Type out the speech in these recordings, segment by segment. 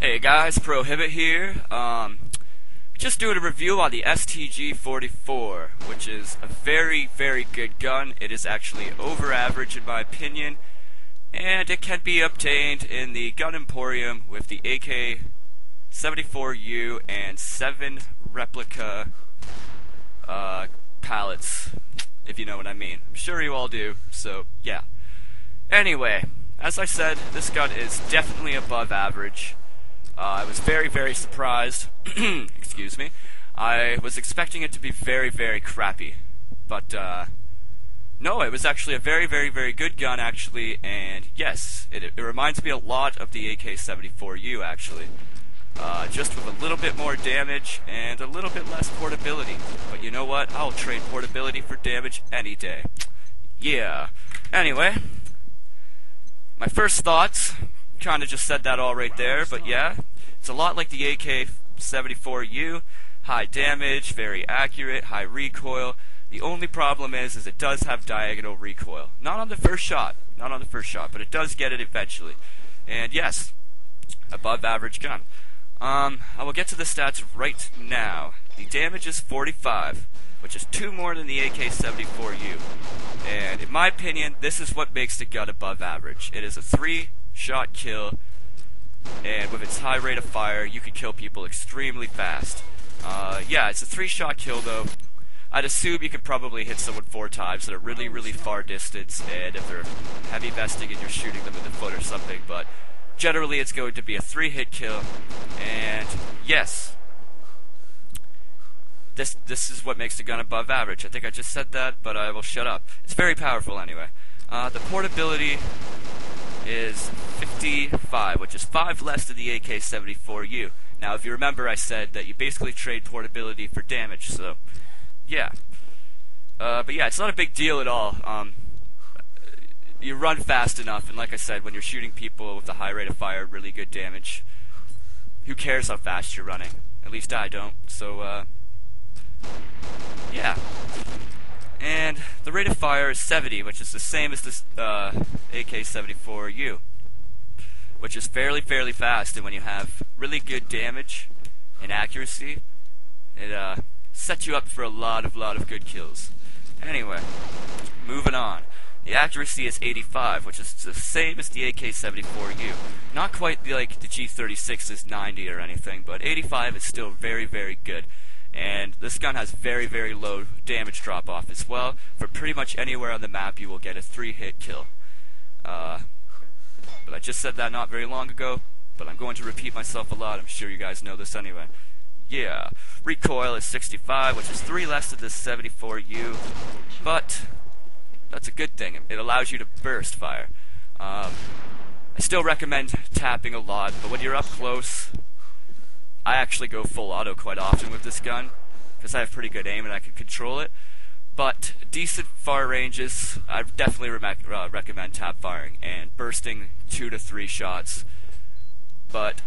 Hey guys, Pr0hibit here. Just doing a review on the STG-44, which is a very, very good gun. It is actually over average in my opinion, and it can be obtained in the Gun Emporium with the AK-74U and 7 replica pallets, if you know what I mean. I'm sure you all do, so yeah. Anyway, as I said, this gun is definitely above average. I was very, very surprised. Excuse me. I was expecting it to be very, very crappy. But, no, it was actually a very, very, very good gun, actually. And, yes, it reminds me a lot of the AK-74U, actually. Just with a little bit more damage and a little bit less portability. But you know what? I'll trade portability for damage any day. Yeah. Anyway, my first thoughts... Kinda just said that all right there, but yeah, it's a lot like the AK-74U, high damage, very accurate, high recoil. The only problem is it does have diagonal recoil. Not on the first shot, but it does get it eventually. And yes, above average gun. I will get to the stats right now. The damage is 45, which is 2 more than the AK-74U. And in my opinion, this is what makes the gun above average. It is a 3-shot kill, and with its high rate of fire, you can kill people extremely fast. Yeah, it's a 3-shot kill though. I'd assume you could probably hit someone 4 times at a really, really far distance, and if they're heavy vesting and you're shooting them in the foot or something, but generally it's going to be a 3-hit kill, and yes, this is what makes the gun above average. I think I just said that, but I will shut up. It's very powerful anyway. The portability is 55, which is 5 less than the AK-74U. Now, if you remember, I said that you basically trade portability for damage, so yeah. But yeah, it's not a big deal at all. You run fast enough, and like I said, when you're shooting people with a high rate of fire, really good damage, who cares how fast you're running? At least I don't, so yeah. And the rate of fire is 70, which is the same as this AK-74U, which is fairly fast, and when you have really good damage and accuracy, it sets you up for a lot of good kills. Anyway, moving on. The accuracy is 85, which is the same as the AK-74U. Not quite like the G36's 90 or anything, but 85 is still very, very good. And this gun has very, very low damage drop-off as well. For pretty much anywhere on the map, you will get a 3-hit kill. But I just said that not very long ago, but I'm going to repeat myself a lot. I'm sure you guys know this anyway. Yeah, recoil is 65, which is 3 less than the 74U, but that's a good thing. It allows you to burst fire. I still recommend tapping a lot, but when you're up close, I actually go full auto quite often with this gun, because I have pretty good aim and I can control it. But decent far ranges, I definitely recommend tap firing and bursting 2 to 3 shots. But,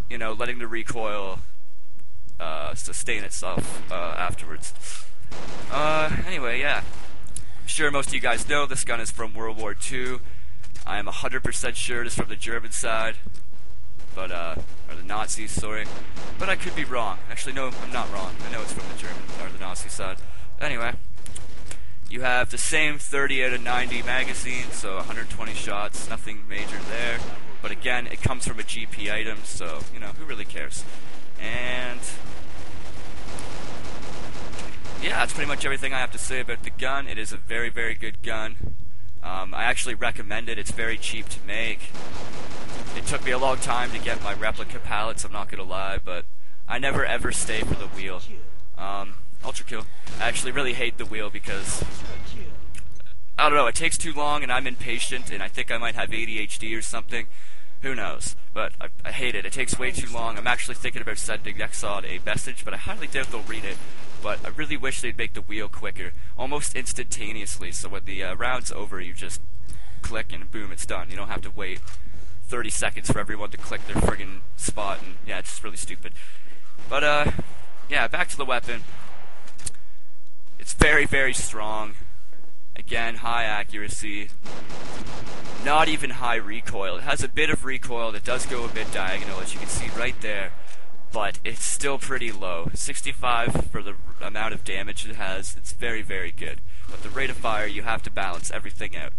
you know, letting the recoil sustain itself afterwards. Anyway, yeah. I'm sure most of you guys know this gun is from World War II. I am 100% sure it is from the German side. But, or the Nazis, sorry. But I could be wrong. Actually, no, I'm not wrong. I know it's from the German, or the Nazi side. Anyway, you have the same 30 out of 90 magazine, so 120 shots, nothing major there. But again, it comes from a GP item, so, you know, who really cares? And yeah, that's pretty much everything I have to say about the gun. It is a very, very good gun. I actually recommend it. It's very cheap to make. It took me a long time to get my replica pallets, I'm not gonna lie, but I never ever stay for the wheel. Ultra kill. I actually really hate the wheel because, I don't know, it takes too long and I'm impatient and I think I might have ADHD or something. Who knows? But I hate it. It takes way too long. I'm actually thinking about sending Nexon a message, but I highly doubt they'll read it. But I really wish they'd make the wheel quicker, almost instantaneously, so when the round's over, you just click and boom, it's done. You don't have to wait 30 seconds for everyone to click their friggin' spot, and yeah, it's just really stupid. But, yeah, back to the weapon. It's very, very strong. Again, high accuracy. Not even high recoil. It has a bit of recoil that does go a bit diagonal, as you can see right there, but it's still pretty low. 65 for the amount of damage it has. It's very, very good. But the rate of fire, you have to balance everything out.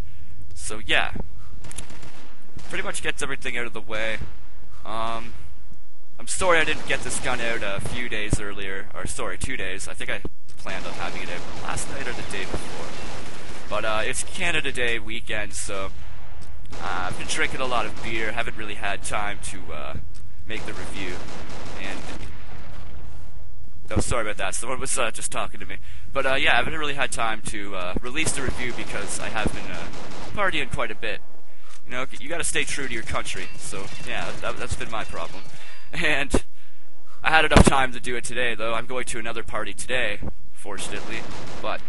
So yeah, pretty much gets everything out of the way. I'm sorry I didn't get this gun out a few days earlier, or sorry, 2 days. I think I planned on having it out last night or the day before. But it's Canada Day weekend, so I've been drinking a lot of beer, haven't really had time to make the review. And oh, sorry about that, someone was just talking to me. But yeah, I haven't really had time to release the review because I have been partying quite a bit. You know, you gotta stay true to your country, so yeah, that's been my problem. And I had enough time to do it today, though. I'm going to another party today, fortunately, but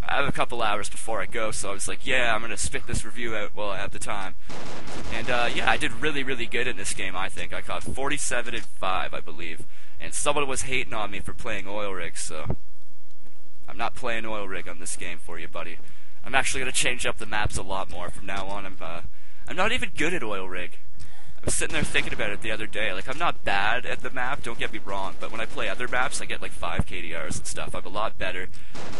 I have a couple hours before I go, so I was like, yeah, I'm gonna spit this review out while I have the time. And yeah, I did really, really good in this game, I think. I caught 47 and 5, I believe. And someone was hating on me for playing oil rig, so I'm not playing oil rig on this game for you, buddy. I'm actually gonna change up the maps a lot more from now on. I'm not even good at oil rig. I was sitting there thinking about it the other day. Like, I'm not bad at the map, don't get me wrong, but when I play other maps, I get like 5 KDRs and stuff. I'm a lot better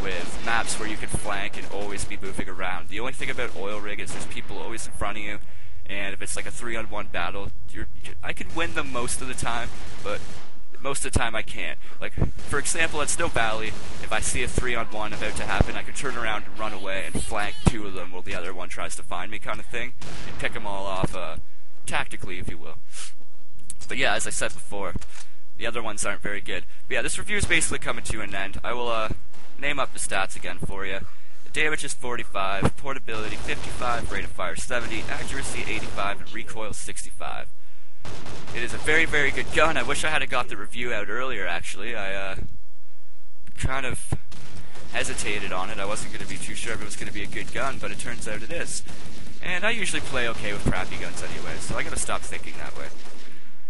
with maps where you can flank and always be moving around. The only thing about oil rig is there's people always in front of you, and if it's like a 3-on-1 battle, I can win them most of the time, but most of the time I can't. Like, for example, at Snow Valley, if I see a 3-on-1 about to happen, I can turn around and run away and flank 2 of them while the other one tries to find me, kind of thing, and pick them all off tactically, if you will. But yeah, as I said before, the other ones aren't very good. But yeah, this review is basically coming to an end. I will name up the stats again for you. The damage is 45, portability 55, rate of fire 70, accuracy 85, and recoil 65. It is a very, very good gun. I wish I had got the review out earlier, actually. I kind of hesitated on it. I wasn't going to be too sure if it was going to be a good gun, but it turns out it is. And I usually play okay with crappy guns anyway, so I gotta stop thinking that way.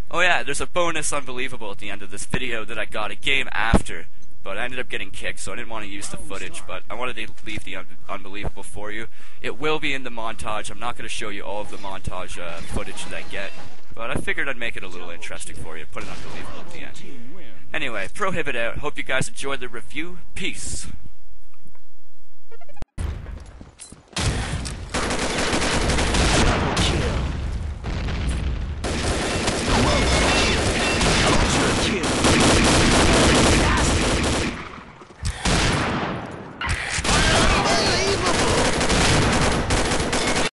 Oh yeah, there's a bonus unbelievable at the end of this video that I got a game after, but I ended up getting kicked, so I didn't want to use the footage, but I wanted to leave the unbelievable for you. It will be in the montage. I'm not going to show you all of the montage footage that I get, but I figured I'd make it a little interesting for you, put an unbelievable at the end. Anyway, Pr0hibit out. Hope you guys enjoyed the review. Peace.